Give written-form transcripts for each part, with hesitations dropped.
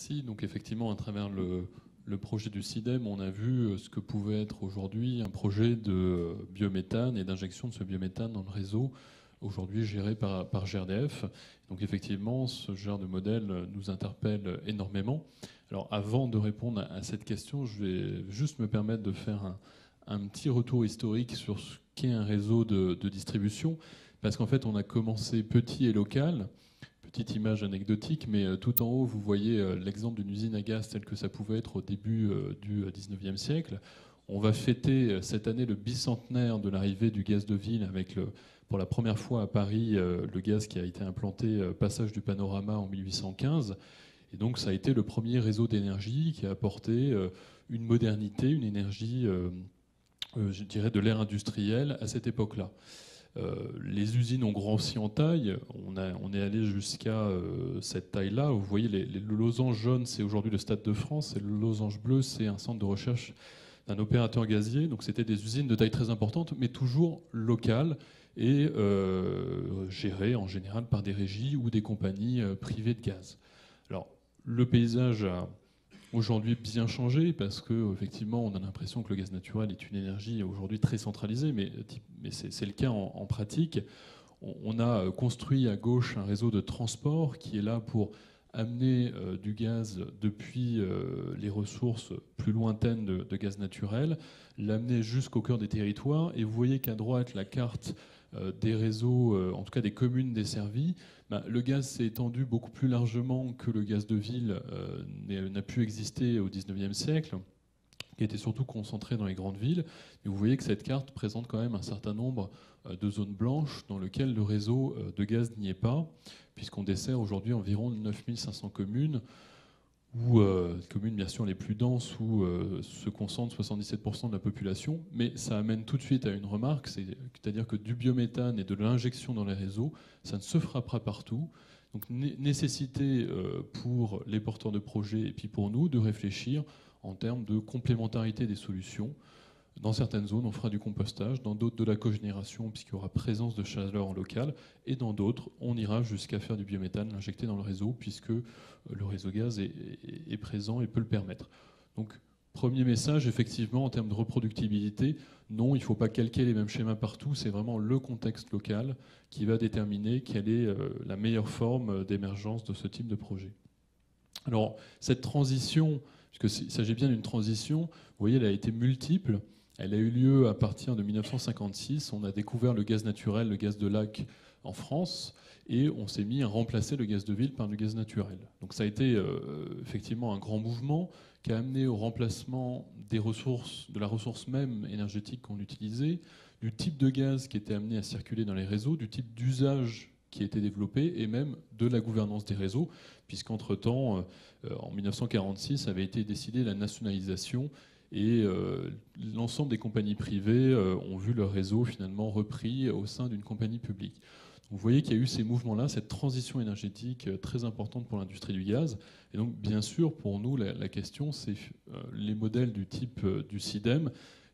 Merci. Donc effectivement, à travers le projet du CIDEM, on a vu ce que pouvait être aujourd'hui un projet de biométhane et d'injection de ce biométhane dans le réseau, aujourd'hui géré par GRDF. Donc effectivement, ce genre de modèle nous interpelle énormément. Alors avant de répondre à cette question, je vais juste me permettre de faire un petit retour historique sur ce qu'est un réseau de distribution, parce qu'en fait, on a commencé petit et local. Petite image anecdotique, mais tout en haut, vous voyez l'exemple d'une usine à gaz telle que ça pouvait être au début du 19e siècle. On va fêter cette année le bicentenaire de l'arrivée du gaz de ville avec, pour la première fois à Paris, le gaz qui a été implanté passage du Panorama en 1815. Et donc ça a été le premier réseau d'énergie qui a apporté une modernité, une énergie, je dirais, de l'ère industrielle à cette époque-là. Les usines ont grossi en taille. On est allé jusqu'à cette taille-là. Vous voyez, le losange jaune, c'est aujourd'hui le Stade de France, et le losange bleu, c'est un centre de recherche d'un opérateur gazier. Donc c'était des usines de taille très importante, mais toujours locales et gérées en général par des régies ou des compagnies privées de gaz. Alors, le paysage a aujourd'hui bien changé parce que effectivement on a l'impression que le gaz naturel est une énergie aujourd'hui très centralisée, mais c'est le cas en pratique. On a construit à gauche un réseau de transport qui est là pour amener du gaz depuis les ressources plus lointaines de gaz naturel, l'amener jusqu'au cœur des territoires. Et vous voyez qu'à droite, la carte des réseaux, en tout cas des communes desservies, le gaz s'est étendu beaucoup plus largement que le gaz de ville n'a pu exister au XIXe siècle, qui était surtout concentré dans les grandes villes. Et vous voyez que cette carte présente quand même un certain nombre de zones blanches dans lesquelles le réseau de gaz n'y est pas, puisqu'on dessert aujourd'hui environ 9500 communes, où communes bien sûr les plus denses, où se concentre 77% de la population. Mais ça amène tout de suite à une remarque, c'est-à-dire que du biométhane et de l'injection dans les réseaux, ça ne se fera pas partout. Donc nécessité pour les porteurs de projets et puis pour nous de réfléchir en termes de complémentarité des solutions. Dans certaines zones, on fera du compostage, dans d'autres de la cogénération, puisqu'il y aura présence de chaleur en local, et dans d'autres, on ira jusqu'à faire du biométhane, l'injecter dans le réseau, puisque le réseau gaz est présent et peut le permettre. Donc, premier message, effectivement, en termes de reproductibilité, non, il ne faut pas calquer les mêmes schémas partout, c'est vraiment le contexte local qui va déterminer quelle est la meilleure forme d'émergence de ce type de projet. Alors, cette transition, puisqu'il s'agit bien d'une transition, vous voyez, elle a été multiple. Elle a eu lieu à partir de 1956. On a découvert le gaz naturel, le gaz de lac en France, et on s'est mis à remplacer le gaz de ville par le gaz naturel. Donc ça a été effectivement un grand mouvement qui a amené au remplacement des ressources, de la ressource même énergétique qu'on utilisait, du type de gaz qui était amené à circuler dans les réseaux, du type d'usage qui a été développé, et même de la gouvernance des réseaux, puisqu'entre-temps, en 1946, avait été décidée la nationalisation. Et l'ensemble des compagnies privées ont vu leur réseau finalement repris au sein d'une compagnie publique. Vous voyez qu'il y a eu ces mouvements-là, cette transition énergétique très importante pour l'industrie du gaz. Et donc, bien sûr, pour nous, la question, c'est les modèles du type du CIDEM.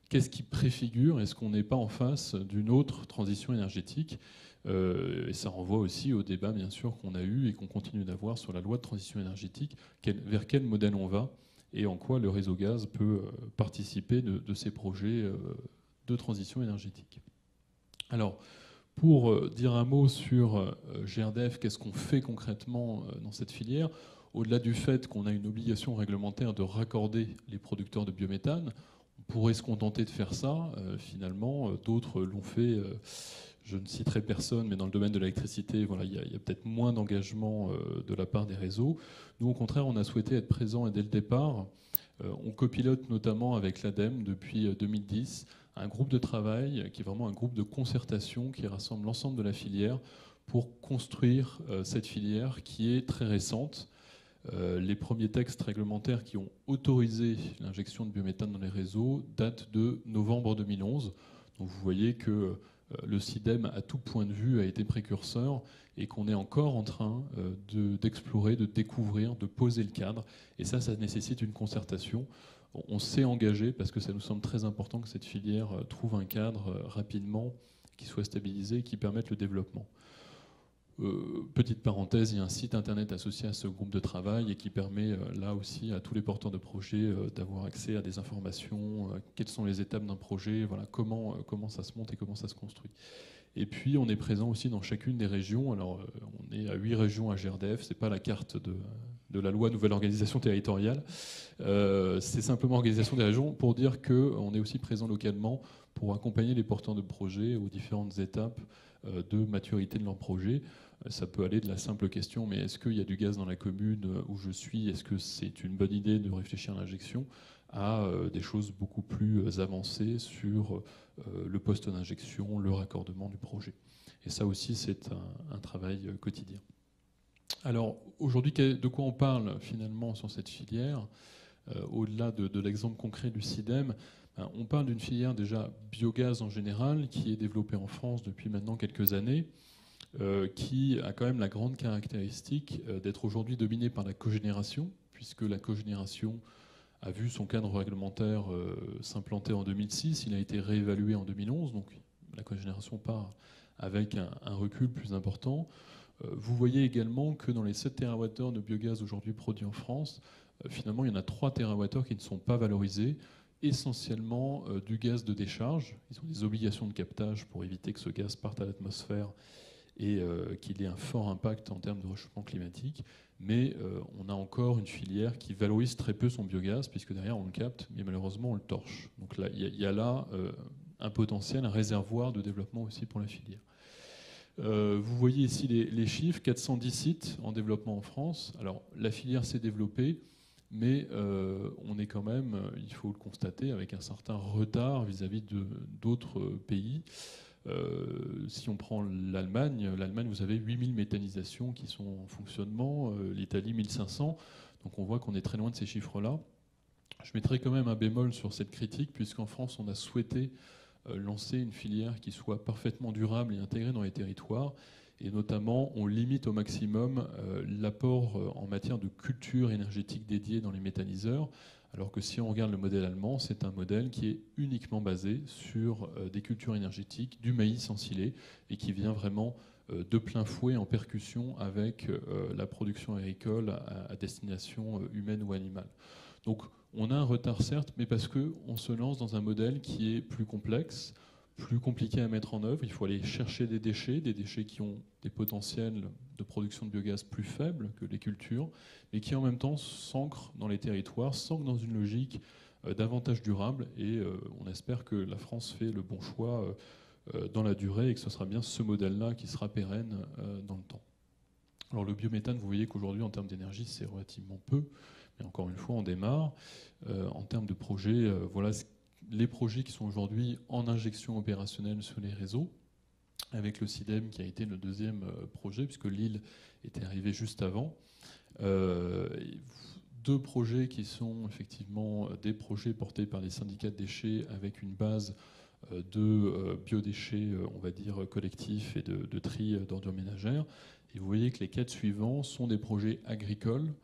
Qu'est-ce qui préfigure? Est-ce qu'on n'est pas en face d'une autre transition énergétique? Et ça renvoie aussi au débat, bien sûr, qu'on a eu et qu'on continue d'avoir sur la loi de transition énergétique. Vers quel modèle on va? Et en quoi le réseau gaz peut participer de ces projets de transition énergétique. Alors, pour dire un mot sur GRDF, qu'est-ce qu'on fait concrètement dans cette filière? Au-delà du fait qu'on a une obligation réglementaire de raccorder les producteurs de biométhane, on pourrait se contenter de faire ça. Finalement, d'autres l'ont fait. Je ne citerai personne, mais dans le domaine de l'électricité, voilà, il y a peut-être moins d'engagement de la part des réseaux. Nous, au contraire, on a souhaité être présents et dès le départ. On copilote notamment avec l'ADEME depuis 2010 un groupe de travail qui est vraiment un groupe de concertation qui rassemble l'ensemble de la filière pour construire cette filière qui est très récente. Les premiers textes réglementaires qui ont autorisé l'injection de biométhane dans les réseaux datent de novembre 2011. Donc vous voyez que le CIDEM, à tout point de vue, a été précurseur et qu'on est encore en train d'explorer, de découvrir, de poser le cadre. Et ça nécessite une concertation. On s'est engagé parce que ça nous semble très important que cette filière trouve un cadre rapidement qui soit stabilisé et qui permette le développement. Petite parenthèse, il y a un site internet associé à ce groupe de travail et qui permet là aussi à tous les porteurs de projets d'avoir accès à des informations, quelles sont les étapes d'un projet, voilà, comment ça se monte et comment ça se construit. Et puis on est présent aussi dans chacune des régions. Alors on est à 8 régions à GRDF, c'est pas la carte de la loi nouvelle organisation territoriale, c'est simplement organisation des régions pour dire qu'on est aussi présent localement pour accompagner les porteurs de projets aux différentes étapes de maturité de leur projet. Ça peut aller de la simple question, mais est-ce qu'il y a du gaz dans la commune où je suis? Est-ce que c'est une bonne idée de réfléchir à l'injection? À des choses beaucoup plus avancées sur le poste d'injection, le raccordement du projet. Et ça aussi, c'est un travail quotidien. Alors, aujourd'hui, de quoi on parle finalement sur cette filière? Au-delà de l'exemple concret du SIDEM, on parle d'une filière déjà biogaz en général, qui est développée en France depuis maintenant quelques années, qui a quand même la grande caractéristique d'être aujourd'hui dominée par la cogénération, puisque la cogénération a vu son cadre réglementaire s'implanter en 2006, il a été réévalué en 2011, donc la cogénération part avec un recul plus important. Vous voyez également que dans les 7 TWh de biogaz aujourd'hui produits en France, finalement il y en a 3 TWh qui ne sont pas valorisés, essentiellement du gaz de décharge. Ils ont des obligations de captage pour éviter que ce gaz parte à l'atmosphère et qu'il ait un fort impact en termes de réchauffement climatique. Mais on a encore une filière qui valorise très peu son biogaz, puisque derrière on le capte, mais malheureusement on le torche. Donc là, il y a là un potentiel, un réservoir de développement aussi pour la filière. Vous voyez ici les chiffres, 410 sites en développement en France. Alors la filière s'est développée, mais on est quand même, il faut le constater, avec un certain retard vis-à-vis d'autres pays. Si on prend l'Allemagne, vous avez 8000 méthanisations qui sont en fonctionnement, l'Italie 1500, donc on voit qu'on est très loin de ces chiffres-là. Je mettrai quand même un bémol sur cette critique, puisqu'en France on a souhaité lancer une filière qui soit parfaitement durable et intégrée dans les territoires, et notamment on limite au maximum l'apport en matière de culture énergétique dédiée dans les méthaniseurs. Alors que si on regarde le modèle allemand, c'est un modèle qui est uniquement basé sur des cultures énergétiques, du maïs ensilé, et qui vient vraiment de plein fouet en percussion avec la production agricole à destination humaine ou animale. Donc on a un retard certes, mais parce qu'on se lance dans un modèle qui est plus complexe, plus compliqué à mettre en œuvre. Il faut aller chercher des déchets qui ont des potentiels de production de biogaz plus faibles que les cultures, mais qui en même temps s'ancrent dans les territoires, s'ancrent dans une logique davantage durable. Et on espère que la France fait le bon choix dans la durée et que ce sera bien ce modèle-là qui sera pérenne dans le temps. Alors le biométhane, vous voyez qu'aujourd'hui, en termes d'énergie, c'est relativement peu. Mais encore une fois, on démarre. En termes de projets, voilà les projets qui sont aujourd'hui en injection opérationnelle sur les réseaux, avec le SIDEM qui a été le deuxième projet, puisque Lille était arrivé juste avant. 2 projets qui sont effectivement des projets portés par des syndicats de déchets avec une base de biodéchets, on va dire, collectifs et de tri d'ordures ménagères. Et vous voyez que les 4 suivants sont des projets agricoles.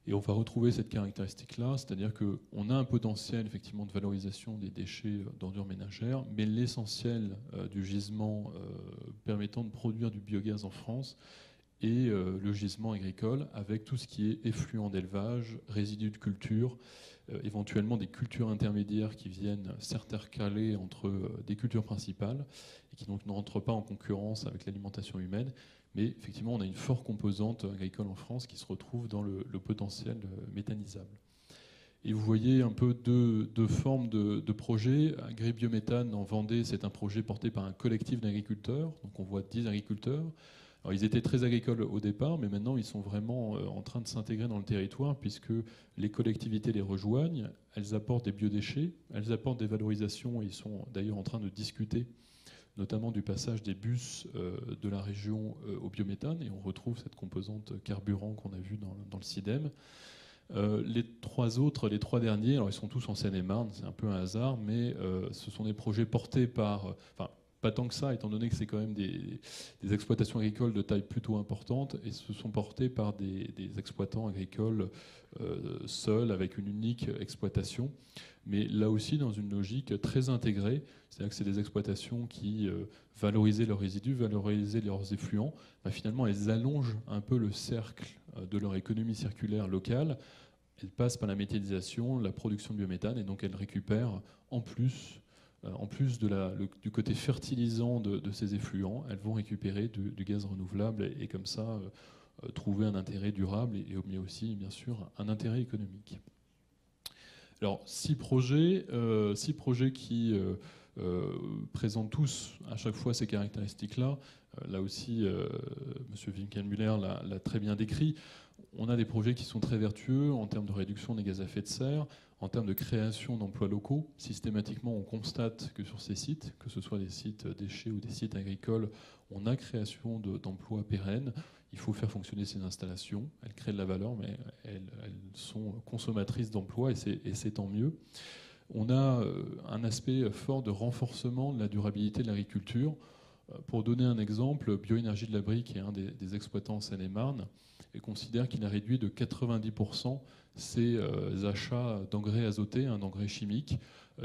Et on va retrouver cette caractéristique-là, c'est-à-dire qu'on a un potentiel effectivement de valorisation des déchets d'ordures ménagères, mais l'essentiel du gisement permettant de produire du biogaz en France est le gisement agricole, avec tout ce qui est effluent d'élevage, résidus de culture, éventuellement des cultures intermédiaires qui viennent s'intercaler entre des cultures principales et qui donc ne rentrent pas en concurrence avec l'alimentation humaine. Mais effectivement, on a une forte composante agricole en France qui se retrouve dans le potentiel méthanisable. Et vous voyez un peu deux formes de projets. AgriBiométhane en Vendée, c'est un projet porté par un collectif d'agriculteurs. Donc on voit 10 agriculteurs. Alors ils étaient très agricoles au départ, mais maintenant ils sont vraiment en train de s'intégrer dans le territoire, puisque les collectivités les rejoignent. Elles apportent des biodéchets, elles apportent des valorisations, et ils sont d'ailleurs en train de discuter notamment du passage des bus de la région au biométhane, et on retrouve cette composante carburant qu'on a vue dans le SIDEM. Les 3 derniers, alors ils sont tous en Seine-et-Marne, c'est un peu un hasard, mais ce sont des projets portés par... pas tant que ça, étant donné que c'est quand même des exploitations agricoles de taille plutôt importante et se sont portées par des exploitants agricoles seuls avec une unique exploitation. Mais là aussi dans une logique très intégrée, c'est-à-dire que c'est des exploitations qui valorisaient leurs résidus, valorisaient leurs effluents. Ben, finalement, elles allongent un peu le cercle de leur économie circulaire locale. Elles passent par la méthanisation, la production de biométhane, et donc elles récupèrent en plus du côté fertilisant de ces effluents, elles vont récupérer du gaz renouvelable et comme ça trouver un intérêt durable mais aussi bien sûr un intérêt économique. Alors 6 projets qui présentent tous à chaque fois ces caractéristiques-là. Là aussi, M. Winkelmüller l'a très bien décrit. On a des projets qui sont très vertueux en termes de réduction des gaz à effet de serre, en termes de création d'emplois locaux. Systématiquement, on constate que sur ces sites, que ce soit des sites déchets ou des sites agricoles, on a création d'emplois pérennes. Il faut faire fonctionner ces installations. Elles créent de la valeur, mais elles sont consommatrices d'emplois et c'est tant mieux. On a un aspect fort de renforcement de la durabilité de l'agriculture. Pour donner un exemple, Bioénergie de la Brie, qui est un des exploitants en Seine-et-Marne, et considère qu'il a réduit de 90% ses achats d'engrais azotés, d'engrais chimiques,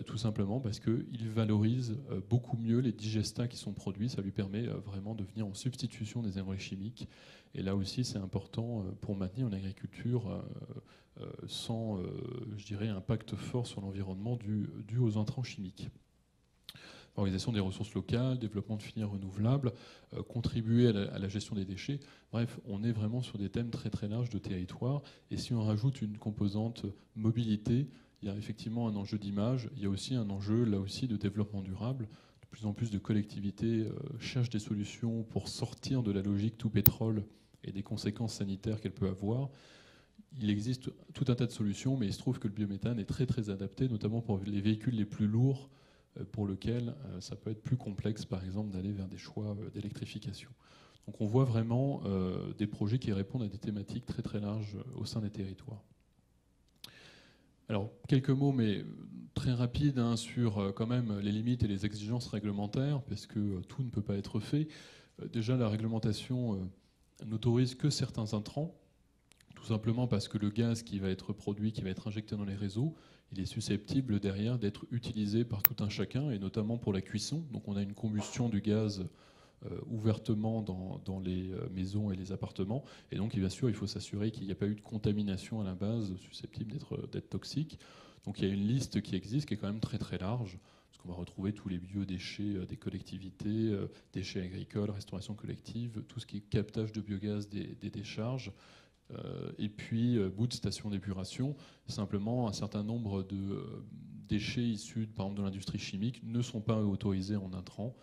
tout simplement parce qu'il valorise beaucoup mieux les digestats qui sont produits. Ça lui permet vraiment de venir en substitution des engrais chimiques. Et là aussi, c'est important pour maintenir une agriculture sans, je dirais, impact fort sur l'environnement dû aux intrants chimiques. Organisation des ressources locales, développement de filières renouvelables, contribuer à la gestion des déchets. Bref, on est vraiment sur des thèmes très très larges de territoire. Et si on rajoute une composante mobilité, il y a effectivement un enjeu d'image, il y a aussi un enjeu là aussi de développement durable. De plus en plus de collectivités cherchent des solutions pour sortir de la logique tout pétrole et des conséquences sanitaires qu'elle peut avoir. Il existe tout un tas de solutions, mais il se trouve que le biométhane est très très adapté, notamment pour les véhicules les plus lourds, pour lequel ça peut être plus complexe, par exemple, d'aller vers des choix d'électrification. Donc on voit vraiment des projets qui répondent à des thématiques très très larges au sein des territoires. Alors, quelques mots, mais très rapides, sur quand même les limites et les exigences réglementaires, parce que tout ne peut pas être fait. Déjà, la réglementation n'autorise que certains intrants, tout simplement parce que le gaz qui va être produit, qui va être injecté dans les réseaux, il est susceptible derrière d'être utilisé par tout un chacun, et notamment pour la cuisson. Donc on a une combustion du gaz ouvertement dans les maisons et les appartements. Et donc bien sûr, il faut s'assurer qu'il n'y a pas eu de contamination à la base susceptible d'être toxique. Donc il y a une liste qui existe, qui est quand même très très large, parce qu'on va retrouver tous les biodéchets des collectivités, déchets agricoles, restauration collective, tout ce qui est captage de biogaz des décharges, et puis bout de station d'épuration. Simplement, un certain nombre de déchets issus, par exemple, de l'industrie chimique ne sont pas autorisés en intrants,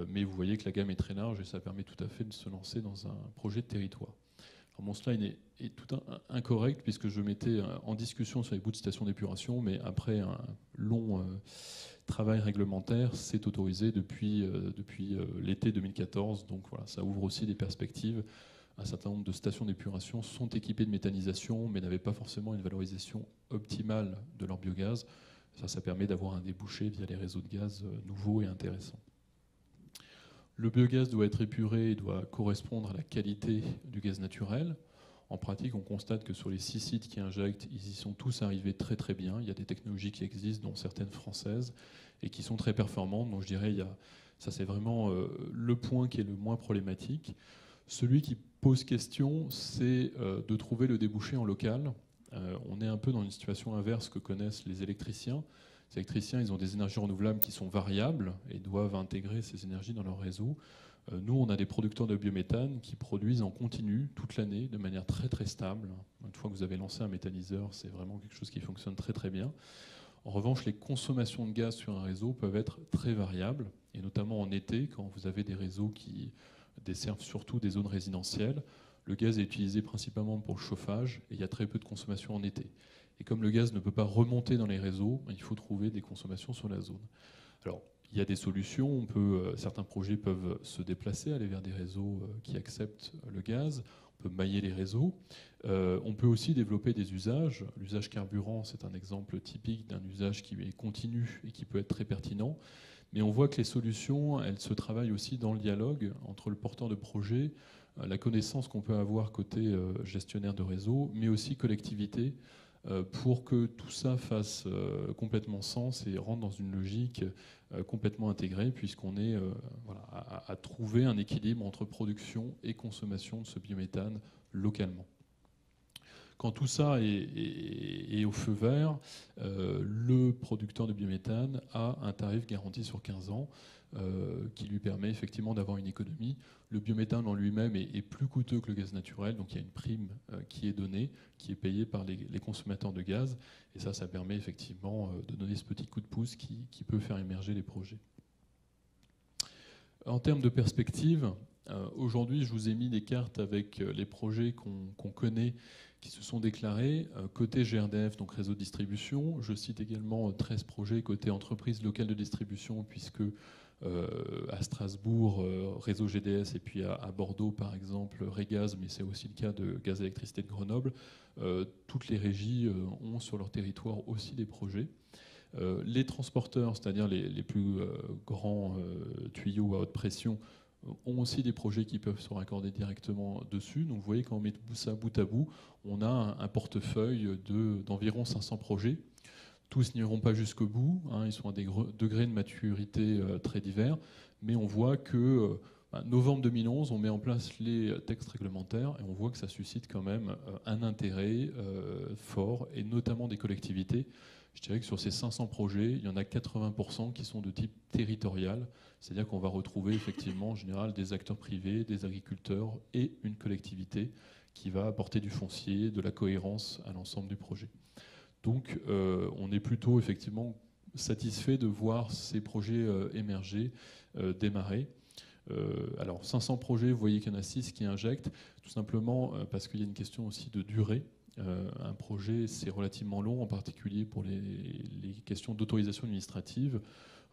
mais vous voyez que la gamme est très large et ça permet tout à fait de se lancer dans un projet de territoire. Alors mon slide est tout incorrect puisque je mettais en discussion sur les bouts de station d'épuration, mais après un long travail réglementaire, c'est autorisé depuis l'été 2014. Donc voilà, ça ouvre aussi des perspectives. Un certain nombre de stations d'épuration sont équipées de méthanisation, mais n'avaient pas forcément une valorisation optimale de leur biogaz. Ça permet d'avoir un débouché via les réseaux de gaz nouveaux et intéressants. Le biogaz doit être épuré et doit correspondre à la qualité du gaz naturel. En pratique, on constate que sur les 6 sites qui injectent, ils y sont tous arrivés très très bien. Il y a des technologies qui existent, dont certaines françaises, et qui sont très performantes. Donc je dirais, ça c'est vraiment le point qui est le moins problématique. Celui qui pose question, c'est de trouver le débouché en local. On est un peu dans une situation inverse que connaissent les électriciens. Les électriciens, ils ont des énergies renouvelables qui sont variables et doivent intégrer ces énergies dans leur réseau. Nous, on a des producteurs de biométhane qui produisent en continu toute l'année de manière très très stable. Une fois que vous avez lancé un méthaniseur, c'est vraiment quelque chose qui fonctionne très très bien. En revanche, les consommations de gaz sur un réseau peuvent être très variables, et notamment en été, quand vous avez des réseaux qui desservent surtout des zones résidentielles. Le gaz est utilisé principalement pour le chauffage et il y a très peu de consommation en été. Et comme le gaz ne peut pas remonter dans les réseaux, il faut trouver des consommations sur la zone. Alors, il y a des solutions. Certains projets peuvent se déplacer, aller vers des réseaux qui acceptent le gaz. On peut mailler les réseaux. On peut aussi développer des usages. L'usage carburant, c'est un exemple typique d'un usage qui est continu et qui peut être très pertinent. Mais on voit que les solutions, elles se travaillent aussi dans le dialogue entre le porteur de projet, la connaissance qu'on peut avoir côté gestionnaire de réseau, mais aussi collectivité, pour que tout ça fasse complètement sens et rentre dans une logique complètement intégrée, puisqu'on est voilà, à trouver un équilibre entre production et consommation de ce biométhane localement. Quand tout ça est au feu vert, le producteur de biométhane a un tarif garanti sur 15 ans qui lui permet effectivement d'avoir une économie. Le biométhane en lui-même est plus coûteux que le gaz naturel, donc il y a une prime qui est donnée, qui est payée par les consommateurs de gaz. Et ça permet effectivement de donner ce petit coup de pouce qui peut faire émerger les projets. En termes de perspective, aujourd'hui, je vous ai mis des cartes avec les projets qu'on connaît, qui se sont déclarés. Côté GRDF, donc réseau de distribution, je cite également 13 projets côté entreprise locale de distribution, puisque à Strasbourg, réseau GDS, et puis à Bordeaux, par exemple, Régaz, mais c'est aussi le cas de Gaz Électricité de Grenoble, toutes les régies ont sur leur territoire aussi des projets. Les transporteurs, c'est-à-dire les plus grands tuyaux à haute pression, ont aussi des projets qui peuvent se raccorder directement dessus. Donc vous voyez, quand on met ça bout à bout, on a un portefeuille d'environ 500 projets. Tous n'iront pas jusqu'au bout, hein, ils sont à des degrés de maturité très divers, mais on voit que novembre 2011, on met en place les textes réglementaires et on voit que ça suscite quand même un intérêt fort, et notamment des collectivités. Je dirais que sur ces 500 projets, il y en a 80% qui sont de type territorial, c'est-à-dire qu'on va retrouver effectivement en général des acteurs privés, des agriculteurs et une collectivité qui va apporter du foncier, de la cohérence à l'ensemble du projet. Donc on est plutôt effectivement satisfait de voir ces projets émerger, démarrer. Alors 500 projets, vous voyez qu'il y en a 6 qui injectent, tout simplement parce qu'il y a une question aussi de durée. Un projet, c'est relativement long, en particulier pour les questions d'autorisation administrative.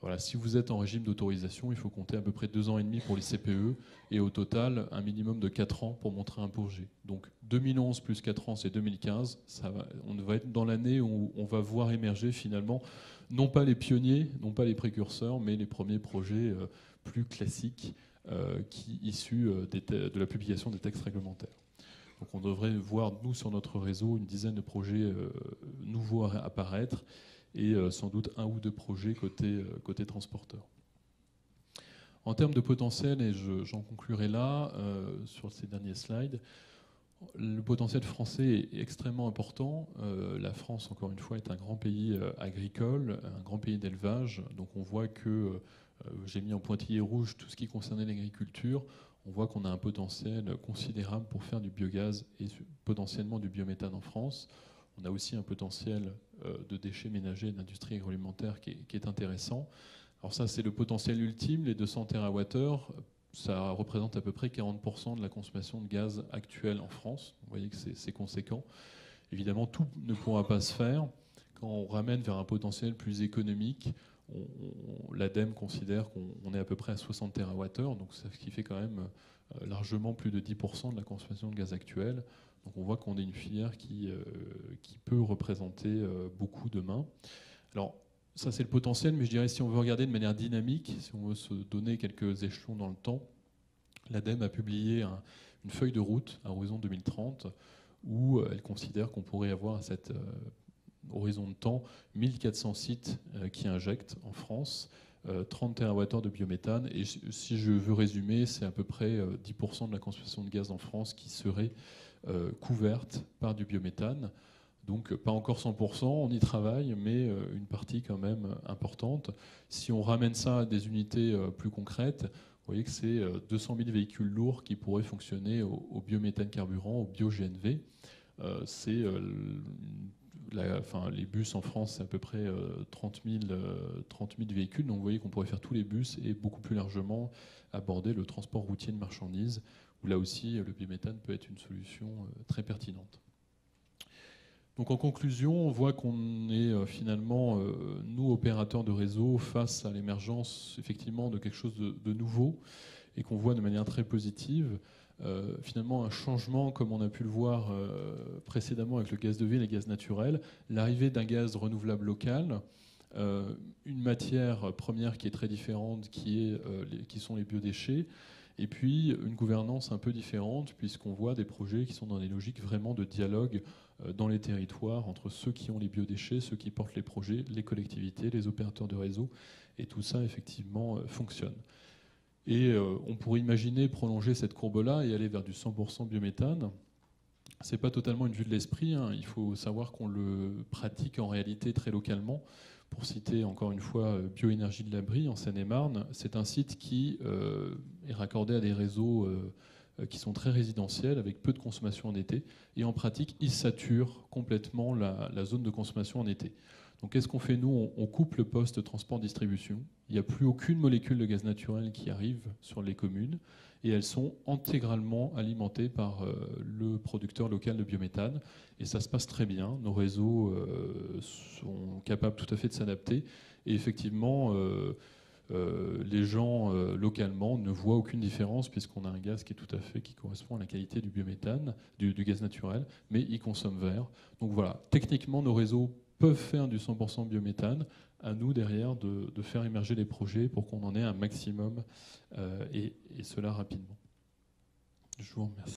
Voilà, si vous êtes en régime d'autorisation, il faut compter à peu près 2 ans et demi pour les CPE, et au total, un minimum de 4 ans pour montrer un projet. Donc 2011 plus 4 ans, c'est 2015. On va être dans l'année où on va voir émerger finalement, non pas les pionniers, non pas les précurseurs, mais les premiers projets plus classiques issus de la publication des textes réglementaires. Donc on devrait voir, nous, sur notre réseau, une dizaine de projets nouveaux apparaître, et sans doute 1 ou 2 projets côté transporteur. En termes de potentiel, et j'en conclurai là, sur ces derniers slides, le potentiel français est extrêmement important. La France, encore une fois, est un grand pays agricole, un grand pays d'élevage. Donc on voit que, j'ai mis en pointillé rouge tout ce qui concernait l'agriculture. On voit qu'on a un potentiel considérable pour faire du biogaz et potentiellement du biométhane en France. On a aussi un potentiel de déchets ménagers et d'industrie agroalimentaire qui est intéressant. Alors ça, c'est le potentiel ultime, les 200 TWh. Ça représente à peu près 40% de la consommation de gaz actuelle en France. Vous voyez que c'est conséquent. Évidemment, tout ne pourra pas se faire. Quand on ramène vers un potentiel plus économique, l'ADEME considère qu'on est à peu près à 60 TWh, donc ce qui fait quand même largement plus de 10% de la consommation de gaz actuelle. Donc on voit qu'on est une filière qui peut représenter beaucoup demain. Alors ça, c'est le potentiel, mais je dirais, si on veut regarder de manière dynamique, si on veut se donner quelques échelons dans le temps, l'ADEME a publié une feuille de route à horizon 2030 où elle considère qu'on pourrait avoir à cet horizon de temps 1400 sites qui injectent en France 30 TWh de biométhane. Et si je veux résumer, c'est à peu près 10% de la consommation de gaz en France qui serait couverte par du biométhane. Donc pas encore 100%, on y travaille, mais une partie quand même importante. Si on ramène ça à des unités plus concrètes, vous voyez que c'est 200 000 véhicules lourds qui pourraient fonctionner au biométhane carburant, au bio-GNV. Les bus en France, c'est à peu près 30 000 véhicules. Donc vous voyez qu'on pourrait faire tous les bus et beaucoup plus largement aborder le transport routier de marchandises, où là aussi le biométhane peut être une solution très pertinente. Donc en conclusion, on voit qu'on est finalement, nous, opérateurs de réseau, face à l'émergence effectivement de quelque chose de nouveau, et qu'on voit de manière très positive. Finalement un changement, comme on a pu le voir précédemment avec le gaz de ville et le gaz naturel, l'arrivée d'un gaz renouvelable local, une matière première qui est très différente, qui sont les biodéchets, et puis une gouvernance un peu différente, puisqu'on voit des projets qui sont dans des logiques vraiment de dialogue dans les territoires entre ceux qui ont les biodéchets, ceux qui portent les projets, les collectivités, les opérateurs de réseau, et tout ça effectivement fonctionne. Et on pourrait imaginer prolonger cette courbe-là et aller vers du 100% biométhane. Ce n'est pas totalement une vue de l'esprit, hein. Il faut savoir qu'on le pratique en réalité très localement. Pour citer encore une fois Bioénergie de l'Abri en Seine-et-Marne, c'est un site qui est raccordé à des réseaux qui sont très résidentiels, avec peu de consommation en été. Et en pratique, il sature complètement la zone de consommation en été. Donc qu'est-ce qu'on fait nous? On coupe le poste transport-distribution. Il n'y a plus aucune molécule de gaz naturel qui arrive sur les communes et elles sont intégralement alimentées par le producteur local de biométhane. Et ça se passe très bien. Nos réseaux sont capables tout à fait de s'adapter. Et effectivement, les gens localement ne voient aucune différence puisqu'on a un gaz qui correspond à la qualité du biométhane, du gaz naturel, mais il consomme vert. Donc voilà, techniquement, nos réseaux peuvent faire du 100% biométhane. À nous, derrière, de faire émerger les projets pour qu'on en ait un maximum et cela rapidement. Je vous remercie.